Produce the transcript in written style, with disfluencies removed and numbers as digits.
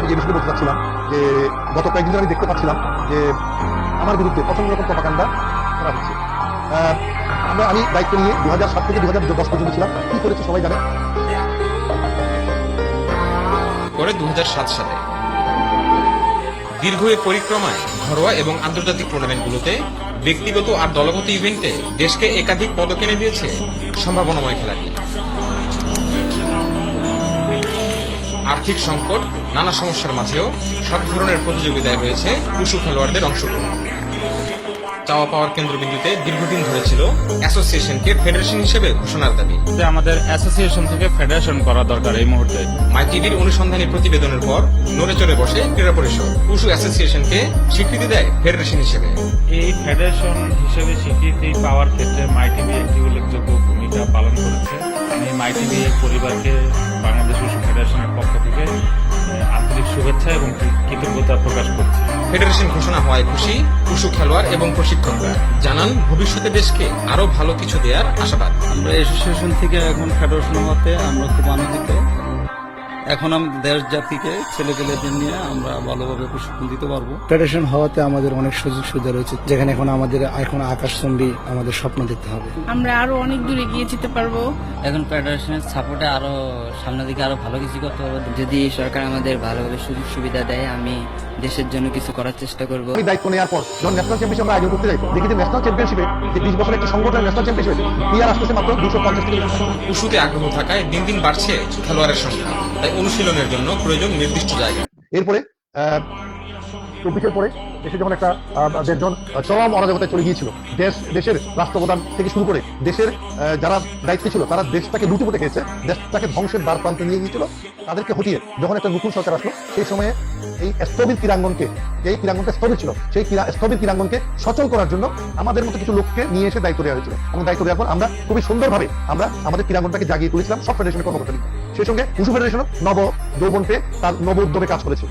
যে বিষয়টি বলতে চাচ্ছিলাম যে গত কয়েকদিন ধরে আমি দেখতে পাচ্ছিলাম যে আমার বিরুদ্ধে প্রচন্ড রকম প্রপাগান্ডা করা হচ্ছে। আমি দায়িত্ব নিয়ে 2007 থেকে 2010 পর্যন্ত ছিলাম। কি করেছে সবাই জানে। পরে 2007 সালে দীর্ঘ এই পরিক্রমায় ঘরোয়া এবং আন্তর্জাতিক টুর্নামেন্টগুলোতে ব্যক্তিগত আর দলগত ইভেন্টে দেশকে একাধিক পদক এনে দিয়েছে সম্ভাবনাময় খেলাটি। আর্থিক সংকট, নানা সমস্যার মাঝেও সব ধরনের প্রতিযোগিতায় রয়েছে উশু খেলোয়াড়দের অংশগ্রহণ। চাওয়া পাওয়ার কেন্দ্রবিন্দুতে দীর্ঘদিন ধরে ছিল অ্যাসোসিয়েশনকে ফেডারেশন হিসেবে ঘোষণার দাবি। আমাদের অ্যাসোসিয়েশন থেকে ফেডারেশন করা দরকার এই মুহূর্তে। মাইটিভির অনুসন্ধানী প্রতিবেদনের পর নড়ে চড়ে বসে ক্রীড়া পরিষদ উশু অ্যাসোসিয়েশনকে স্বীকৃতি দেয় ফেডারেশন হিসেবে। এই ফেডারেশন হিসেবে স্বীকৃতি পাওয়ার ক্ষেত্রে মাইটিভি একটি উল্লেখযোগ্য ভূমিকা পালন করেছে। আমি মাইটিভি পরিবারকে বাংলাদেশ উশু ফেডারেশনের পক্ষ থেকে আন্তরিক শুভেচ্ছা এবং কৃতজ্ঞতা প্রকাশ করছি। ফেডারেশন ঘোষণা হওয়ায় খুশি উশু খেলোয়াড় এবং প্রশিক্ষকরা, জানান ভবিষ্যতে দেশকে আরো ভালো কিছু দেওয়ার আশাবাদ। আমরা অ্যাসোসিয়েশন থেকে এখন ফেডারেশন হওয়াতে আমরা খুব আনন্দিত। এখন আমাদের দেশ জাতিকে ছেলেপেলেদের নিয়ে আমরা ভালোভাবে প্রশিক্ষণ দিতে পারবো। ফেডারেশন হওয়াতে আমাদের অনেক সুযোগ সুবিধা রয়েছে, যেখানে এখন আকাশচুম্বী আমাদের স্বপ্ন দেখতে হবে। আমরা আরো অনেক দূরে গিয়ে যেতে পারবো। এখন ফেডারেশনের সাপোর্টে আরো সামনের দিকে আরো ভালো কিছু করতে পারবো। যদি সরকার আমাদের ভালোভাবে সুযোগ সুবিধা দেয়, আমি দেশের জন্য কিছু করার চেষ্টা করবো। আমি দায়িত্ব নেওয়ার পর যখন ন্যাশনাল চ্যাম্পিয়নশিপ আমরা আয়োজন করতে যাই, দেখি যে ন্যাশনাল চ্যাম্পিয়নশিপে যে 20 বছরের একটি সংগঠনের ন্যাশনাল চ্যাম্পিয়নশিপে প্লেয়ার আসতেছে মাত্র 250 থেকে। উশুতে আগ্রহ থাকায় দিন দিন বাড়ছে খেলোয়াড়ের সংখ্যা, তাই অনুশীলনের জন্য প্রয়োজন নির্দিষ্ট জায়গা। এরপরে 24-এর পরে দেশে যখন একটা দেশজন চরম অরাজকতায় চলে গিয়েছিল, দেশের রাষ্ট্রপ্রধান থেকে শুরু করে দেশের যারা দায়িত্বে ছিল তারা দেশটাকে লুটে খেয়েছে, দেশটাকে ধ্বংসের দ্বার প্রান্তে নিয়ে গিয়েছিল। তাদেরকে হটিয়ে যখন একটা নতুন সরকার আসলো, সেই সময়ে এই স্থবির ক্রীড়াঙ্গনকে, যেই ক্রীড়াঙ্গনটা স্থবির ছিল, সেই স্থবির ক্রীড়াঙ্গনকে সচল করার জন্য আমাদের মতো কিছু লোককে নিয়ে এসে দায়িত্ব দেওয়া হয়েছিল। এবং দায়িত্ব দেওয়ার পর আমরা খুবই সুন্দরভাবে আমরা আমাদের ক্রীড়াঙ্গনটাকে জাগিয়ে তুলেছিলাম সব ফেডারেশনের কর্মকর্তা। সেই সঙ্গে উশু ফেডারেশন নব যৌবন পেয়ে তার নব উদ্যমে কাজ করেছে।